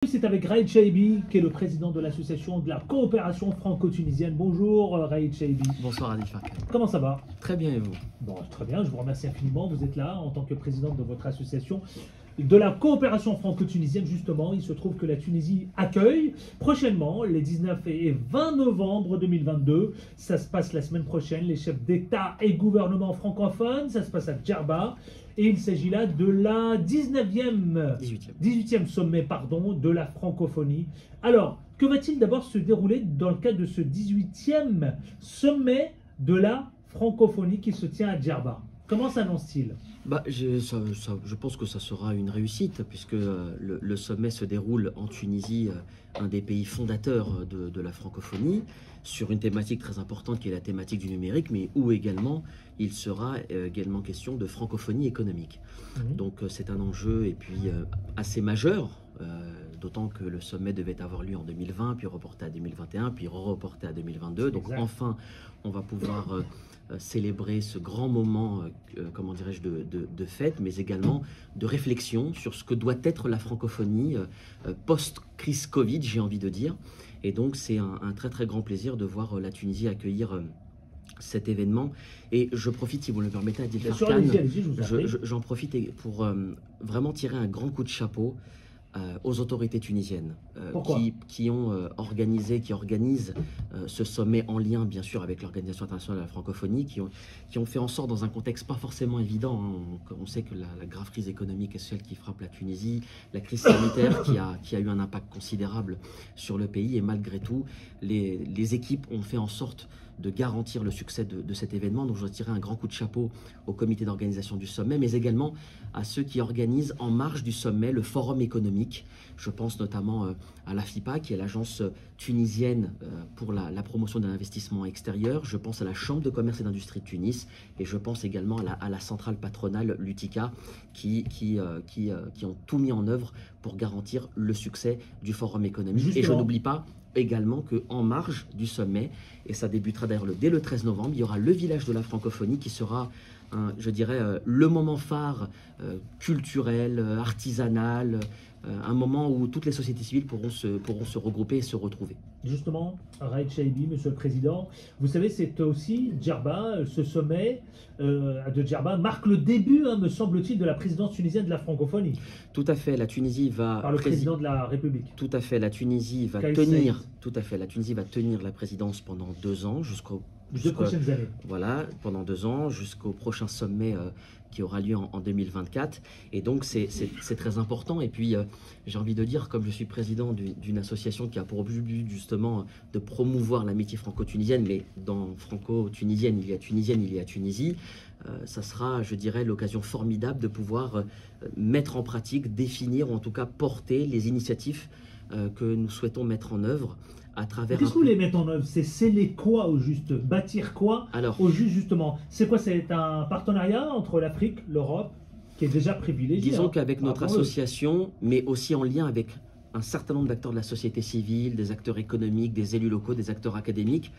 C'est avec Raïd Chaibi, qui est le président de l'association de la coopération franco-tunisienne. Bonjour Raïd Chaibi. Bonsoir Adil Farkan. Comment ça va? Très bien, et vous? Bon, très bien, je vous remercie infiniment. Vous êtes là en tant que présidente de votre association de la coopération franco-tunisienne. Justement, il se trouve que la Tunisie accueille prochainement, les 19 et 20 novembre 2022. Ça se passe la semaine prochaine, les chefs d'État et gouvernement francophones. Ça se passe à Djerba. Et il s'agit là de la 18e sommet de la francophonie. Alors, que va-t-il d'abord se dérouler dans le cadre de ce 18e sommet de la francophonie qui se tient à Djerba? Comment s'annonce-t-il? Je pense que ça sera une réussite, puisque le sommet se déroule en Tunisie, un des pays fondateurs de la francophonie, sur une thématique très importante qui est la thématique du numérique, mais où également il sera également question de francophonie économique. Donc c'est un enjeu et puis assez majeur, d'autant que le sommet devait avoir lieu en 2020, puis reporté à 2021, puis reporté à 2022. Donc enfin, on va pouvoir célébrer ce grand moment, comment dirais-je, de fête, mais également de réflexion sur ce que doit être la francophonie post-crise Covid, j'ai envie de dire. Et donc c'est un très très grand plaisir de voir la Tunisie accueillir cet événement. Et je profite, si vous le permettez, Adil Farkan, j'en profite pour vraiment tirer un grand coup de chapeau aux autorités tunisiennes qui organisent ce sommet en lien bien sûr avec l'Organisation internationale de la francophonie, qui ont fait en sorte, dans un contexte pas forcément évident, on sait que la grave crise économique est celle qui frappe la Tunisie, la crise sanitaire qui a eu un impact considérable sur le pays, et malgré tout les équipes ont fait en sorte de garantir le succès de cet événement. Donc je voudrais tirer un grand coup de chapeau au comité d'organisation du sommet, mais également à ceux qui organisent en marge du sommet le forum économique. Je pense notamment à l'AFIPA, qui est l'agence tunisienne pour la promotion de l'investissement extérieur. Je pense à la Chambre de commerce et d'industrie de Tunis, et je pense également à la centrale patronale l'UTICA, qui ont tout mis en œuvre pour garantir le succès du forum économique. Justement. Et je n'oublie pas également qu'en marge du sommet, et ça débutera d'ailleurs dès le 13 novembre, il y aura le village de la francophonie qui sera, je dirais, le moment phare culturel, artisanal, un moment où toutes les sociétés civiles pourront se regrouper et se retrouver. Justement, Raïd Chaibi, Monsieur le Président, vous savez, c'est aussi Djerba, ce sommet de Djerba marque le début, me semble-t-il, de la présidence tunisienne de la francophonie. Tout à fait, la Tunisie va... Par le président de la République. Tout à fait, la Tunisie va tenir... Tout à fait, la Tunisie va tenir la présidence pendant 2 ans, jusqu'aux 2 prochaines années. Voilà, pendant 2 ans, jusqu'au prochain sommet qui aura lieu en 2024. Et donc, c'est très important. Et puis, j'ai envie de dire, comme je suis président d'une association qui a pour but justement de promouvoir l'amitié franco-tunisienne, mais dans franco-tunisienne, il y a Tunisie, ça sera, je dirais, l'occasion formidable de pouvoir mettre en pratique, définir, ou en tout cas porter les initiatives que nous souhaitons mettre en œuvre à travers... Qu'est-ce que vous voulez mettre en œuvre? C'est sceller quoi au juste? Bâtir quoi au juste, justement? C'est quoi? C'est un partenariat entre l'Afrique, l'Europe, qui est déjà privilégié. Disons qu'avec notre association, mais aussi en lien avec un certain nombre d'acteurs de la société civile, des acteurs économiques, des élus locaux, des acteurs académiques,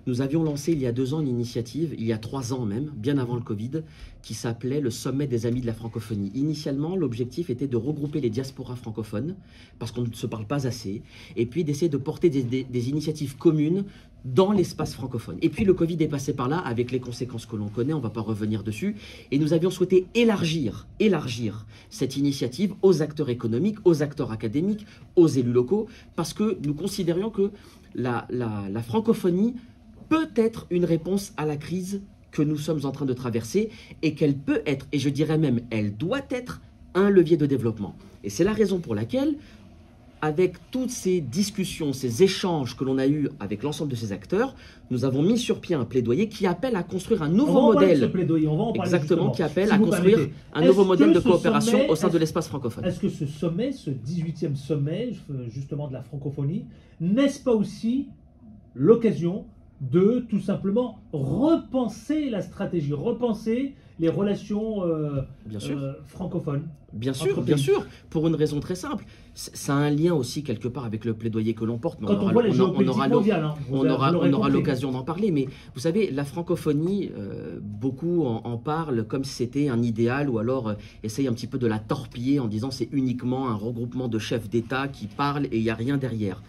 nous avions lancé il y a 2 ans une initiative, il y a 3 ans même, bien avant le Covid, qui s'appelait le Sommet des Amis de la Francophonie. Initialement, l'objectif était de regrouper les diasporas francophones, parce qu'on ne se parle pas assez, et puis d'essayer de porter des initiatives communes dans l'espace francophone. Et puis le Covid est passé par là, avec les conséquences que l'on connaît, on ne va pas revenir dessus, et nous avions souhaité élargir cette initiative aux acteurs économiques, aux acteurs académiques, aux élus locaux, parce que nous considérions que la francophonie peut être une réponse à la crise que nous sommes en train de traverser, et qu'elle peut être, et je dirais même, elle doit être un levier de développement. Et c'est la raison pour laquelle, avec toutes ces discussions, ces échanges que l'on a eus avec l'ensemble de ces acteurs, nous avons mis sur pied un plaidoyer qui appelle à construire un nouveau modèle. Exactement, qui appelle à construire un nouveau modèle de coopération au sein de l'espace francophone. Est-ce que ce sommet, ce 18e sommet, justement de la francophonie, n'est-ce pas aussi l'occasion de tout simplement repenser la stratégie, repenser les relations Bien sûr. francophones. Bien Entre sûr, bien pays. sûr, pour une raison très simple. Ça a un lien aussi quelque part avec le plaidoyer que l'on porte. Mais Quand on voit la géopolitique mondiale, hein, on vous aura l'aurez compris. l'occasion d'en parler. Mais vous savez, la francophonie, beaucoup en parlent comme si c'était un idéal ou alors essayent un petit peu de la torpiller en disant c'est uniquement un regroupement de chefs d'État qui parlent et il n'y a rien derrière.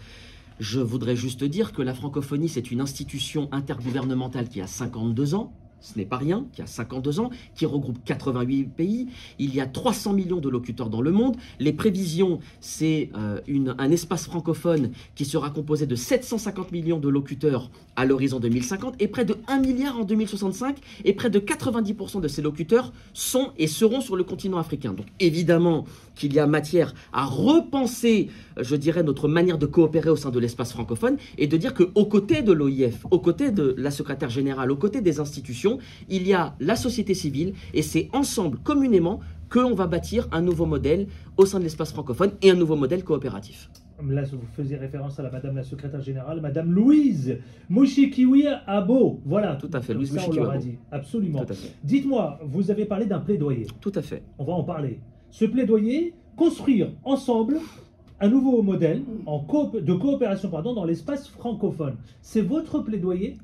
Je voudrais juste dire que la francophonie, c'est une institution intergouvernementale qui a 52 ans. Ce n'est pas rien, qui a 52 ans, qui regroupe 88 pays. Il y a 300 millions de locuteurs dans le monde. Les prévisions, c'est un espace francophone qui sera composé de 750 millions de locuteurs à l'horizon 2050 et près de 1 milliard en 2065. Et près de 90% de ces locuteurs sont et seront sur le continent africain. Donc évidemment qu'il y a matière à repenser, je dirais, notre manière de coopérer au sein de l'espace francophone et de dire qu'aux côtés de l'OIF, aux côtés de la secrétaire générale, aux côtés des institutions, il y a la société civile et c'est ensemble, communément, qu'on va bâtir un nouveau modèle au sein de l'espace francophone et un nouveau modèle coopératif. Là, vous faisiez référence à madame la secrétaire générale, madame Louise Mushikiwabo. Voilà. Tout à fait, Comme Louise ça, on l'aura Mushikiwabo. dit. Absolument. Tout à fait. Dites-moi, vous avez parlé d'un plaidoyer. Tout à fait. On va en parler. Ce plaidoyer, construire ensemble un nouveau modèle de coopération dans l'espace francophone. C'est votre plaidoyer?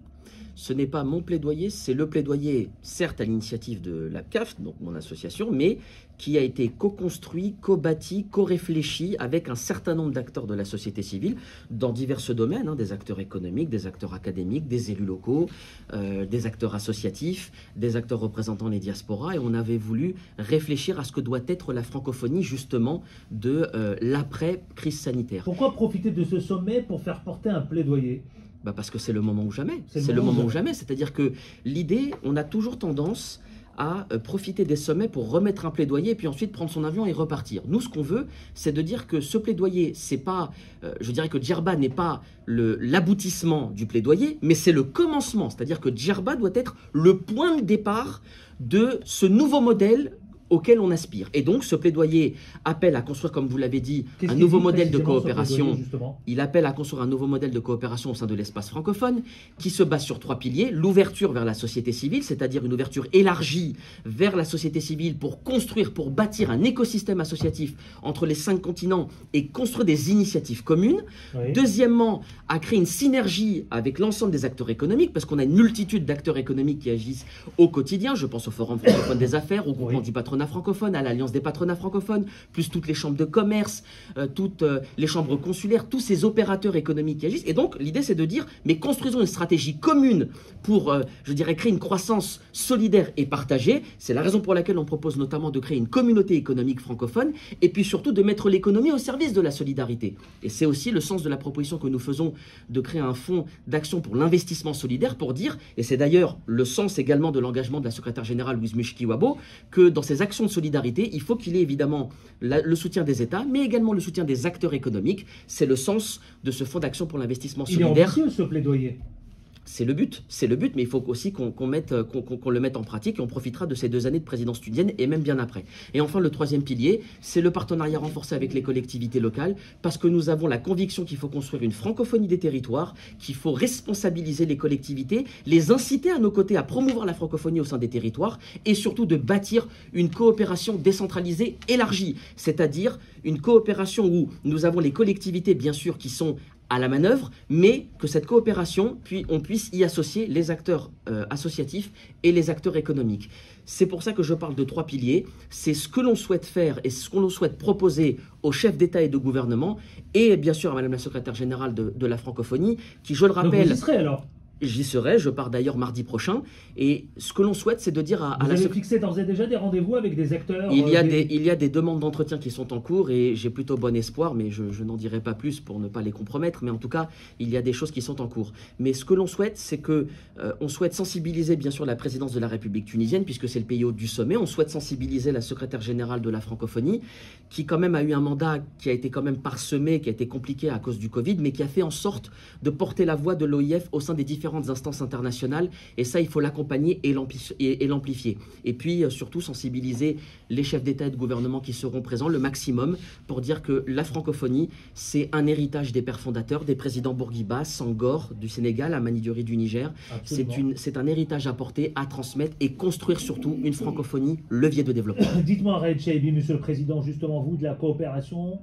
Ce n'est pas mon plaidoyer, c'est le plaidoyer, certes à l'initiative de la CAF, donc mon association, mais qui a été co-construit, co-bâti, co-réfléchi avec un certain nombre d'acteurs de la société civile dans divers domaines, hein, des acteurs économiques, des acteurs académiques, des élus locaux, des acteurs associatifs, des acteurs représentant les diasporas, et on avait voulu réfléchir à ce que doit être la francophonie justement de l'après-crise sanitaire. Pourquoi profiter de ce sommet pour faire porter un plaidoyer? Parce que c'est le moment ou jamais. C'est le moment ou jamais. C'est-à-dire que l'idée, on a toujours tendance à profiter des sommets pour remettre un plaidoyer et puis ensuite prendre son avion et repartir. Nous, ce qu'on veut, c'est de dire que ce plaidoyer, c'est pas, je dirais que Djerba n'est pas l'aboutissement du plaidoyer, mais c'est le commencement. C'est-à-dire que Djerba doit être le point de départ de ce nouveau modèle auquel on aspire. Et donc, ce plaidoyer appelle à construire, comme vous l'avez dit, un nouveau modèle de coopération. Il appelle à construire un nouveau modèle de coopération au sein de l'espace francophone qui se base sur 3 piliers. L'ouverture vers la société civile, c'est-à-dire une ouverture élargie vers la société civile pour construire, pour bâtir un écosystème associatif entre les 5 continents et construire des initiatives communes. Oui. Deuxièmement, à créer une synergie avec l'ensemble des acteurs économiques, parce qu'on a une multitude d'acteurs économiques qui agissent au quotidien. Je pense au Forum francophone des affaires, au groupement du patronat francophone, à l'Alliance des patronats francophones, plus toutes les chambres de commerce, toutes les chambres consulaires, tous ces opérateurs économiques qui agissent. Et donc, l'idée, c'est de dire, mais construisons une stratégie commune pour, je dirais, créer une croissance solidaire et partagée. C'est la raison pour laquelle on propose notamment de créer une communauté économique francophone et puis surtout de mettre l'économie au service de la solidarité. Et c'est aussi le sens de la proposition que nous faisons de créer un fonds d'action pour l'investissement solidaire pour dire, et c'est d'ailleurs le sens également de l'engagement de la secrétaire générale Louise Mushikiwabo, que dans ces actions de solidarité, il faut qu'il y ait évidemment le soutien des États, mais également le soutien des acteurs économiques. C'est le sens de ce fonds d'action pour l'investissement solidaire. Il est ambitieux ce plaidoyer. C'est le but, mais il faut aussi qu'on le mette en pratique et on profitera de ces 2 années de présidence tunisienne et même bien après. Et enfin, le 3e pilier, c'est le partenariat renforcé avec les collectivités locales parce que nous avons la conviction qu'il faut construire une francophonie des territoires, qu'il faut responsabiliser les collectivités, les inciter à nos côtés à promouvoir la francophonie au sein des territoires et surtout de bâtir une coopération décentralisée élargie, c'est-à-dire une coopération où nous avons les collectivités, bien sûr, qui sont à la manœuvre, mais que cette coopération, puis on puisse y associer les acteurs associatifs et les acteurs économiques. C'est pour ça que je parle de 3 piliers. C'est ce que l'on souhaite faire et ce qu'on souhaite proposer aux chefs d'État et de gouvernement et bien sûr à Madame la secrétaire générale de la francophonie, qui, je le rappelle... Donc vous y serez alors? J'y serai, je pars d'ailleurs mardi prochain. Et ce que l'on souhaite, c'est de dire à Vous avez fixé d'ores et déjà des rendez-vous avec des acteurs? Il y a des demandes d'entretien qui sont en cours et j'ai plutôt bon espoir, mais je n'en dirai pas plus pour ne pas les compromettre. Mais en tout cas, il y a des choses qui sont en cours. Mais ce que l'on souhaite, c'est que on souhaite sensibiliser bien sûr la présidence de la République tunisienne, puisque c'est le pays hôte du sommet. On souhaite sensibiliser la secrétaire générale de la francophonie, qui quand même a eu un mandat qui a été quand même parsemé, qui a été compliqué à cause du Covid, mais qui a fait en sorte de porter la voix de l'OIF au sein des différents différentes instances internationales, et ça, il faut l'accompagner et l'amplifier. Et puis, surtout, sensibiliser les chefs d'État et de gouvernement qui seront présents, le maximum, pour dire que la francophonie, c'est un héritage des pères fondateurs, des présidents Bourguiba, Senghor du Sénégal, Amani Diori du Niger. C'est un héritage à porter, à transmettre et construire surtout une francophonie levier de développement. Dites-moi, Raed Chaibi, Monsieur le Président, justement, vous, de la coopération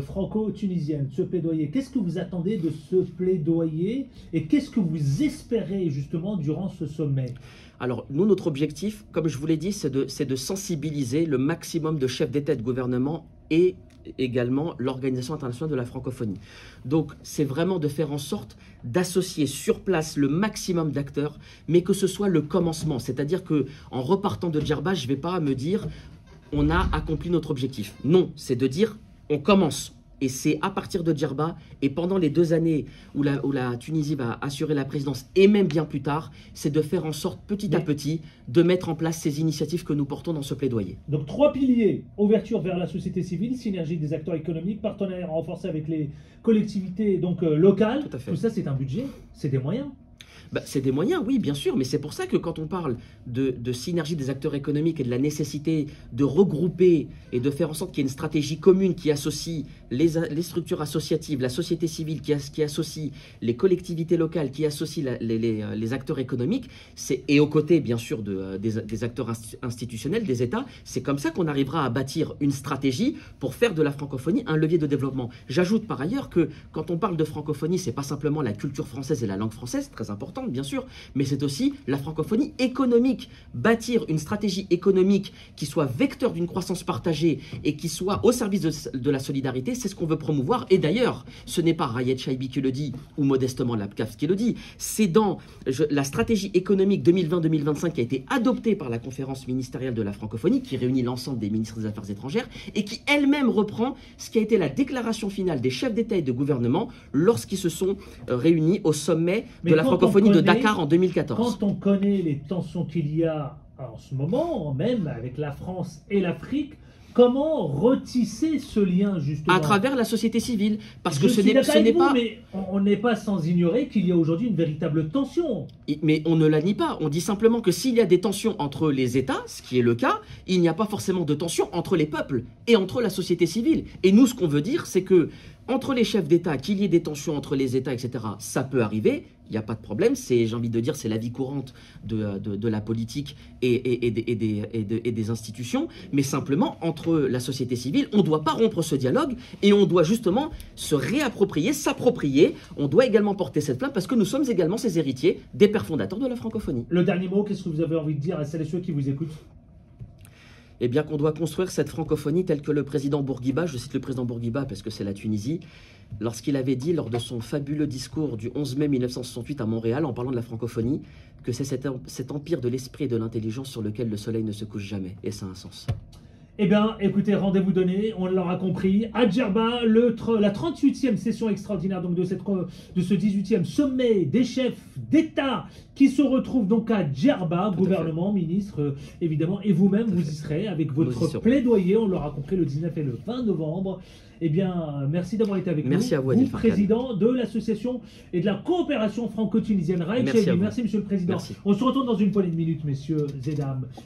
franco-tunisienne, ce plaidoyer, qu'est-ce que vous attendez de ce plaidoyer et qu'est-ce que vous espérez justement durant ce sommet? Alors, nous, notre objectif, comme je vous l'ai dit, c'est de sensibiliser le maximum de chefs d'État et de gouvernement et également l'Organisation internationale de la francophonie. Donc, c'est vraiment de faire en sorte d'associer sur place le maximum d'acteurs, mais que ce soit le commencement. C'est-à-dire qu'en repartant de Djerba, je ne vais pas me dire on a accompli notre objectif. Non, c'est de dire on commence. Et c'est à partir de Djerba et pendant les 2 années où la Tunisie va assurer la présidence et même bien plus tard, c'est de faire en sorte petit à petit de mettre en place ces initiatives que nous portons dans ce plaidoyer. Donc 3 piliers, ouverture vers la société civile, synergie des acteurs économiques, partenariat renforcé avec les collectivités locales. Tout ça c'est un budget, c'est des moyens. C'est des moyens, oui, bien sûr, mais c'est pour ça que quand on parle de synergie des acteurs économiques et de la nécessité de regrouper et de faire en sorte qu'il y ait une stratégie commune qui associe les structures associatives, la société civile, qui associe les collectivités locales, qui associe les acteurs économiques, et aux côtés, bien sûr, des acteurs institutionnels, des États, c'est comme ça qu'on arrivera à bâtir une stratégie pour faire de la francophonie un levier de développement. J'ajoute par ailleurs que quand on parle de francophonie, c'est pas simplement la culture française et la langue française, très important, bien sûr, mais c'est aussi la francophonie économique. Bâtir une stratégie économique qui soit vecteur d'une croissance partagée et qui soit au service de la solidarité, c'est ce qu'on veut promouvoir. Et d'ailleurs, ce n'est pas Raed Chaibi qui le dit, ou modestement l'APCAF qui le dit, c'est dans la stratégie économique 2020-2025 qui a été adoptée par la conférence ministérielle de la francophonie, qui réunit l'ensemble des ministres des Affaires étrangères, et qui elle-même reprend ce qui a été la déclaration finale des chefs d'État et de gouvernement lorsqu'ils se sont réunis au sommet de la francophonie de Dakar en 2014. Quand on connaît les tensions qu'il y a en ce moment, même avec la France et l'Afrique, comment retisser ce lien justement? À travers la société civile, parce que ce n'est pas... Mais on n'est pas sans ignorer qu'il y a aujourd'hui une véritable tension. Mais on ne la nie pas, on dit simplement que s'il y a des tensions entre les États, ce qui est le cas, il n'y a pas forcément de tensions entre les peuples et entre la société civile. Et nous, ce qu'on veut dire, c'est que entre les chefs d'État, qu'il y ait des tensions entre les États, etc., ça peut arriver, il n'y a pas de problème, j'ai envie de dire, c'est la vie courante de la politique et des institutions, mais simplement, entre la société civile, on ne doit pas rompre ce dialogue et on doit justement se réapproprier, s'approprier, on doit également porter cette flamme parce que nous sommes également ces héritiers des pères fondateurs de la francophonie. Le dernier mot, qu'est-ce que vous avez envie de dire à celles et ceux qui vous écoutent? Eh bien qu'on doit construire cette francophonie telle que le président Bourguiba, je cite le président Bourguiba parce que c'est la Tunisie, lorsqu'il avait dit lors de son fabuleux discours du 11 mai 1968 à Montréal, en parlant de la francophonie, que c'est cet empire de l'esprit et de l'intelligence sur lequel le soleil ne se couche jamais. Et ça a un sens. Eh bien, écoutez, rendez-vous donné, on l'aura compris, à Djerba, la 38e session extraordinaire donc, de ce 18e sommet des chefs d'État qui se retrouve donc à Djerba, gouvernement, ministre, évidemment, et vous-même, vous y serez avec votre plaidoyer, on l'aura compris, le 19 et le 20 novembre. Eh bien, merci d'avoir été avec nous. Merci à vous, vous, président de l'association et de la coopération franco-tunisienne. Raed Chaibi, merci, monsieur le président. Merci. On se retrouve dans une poignée de minutes, messieurs et dames.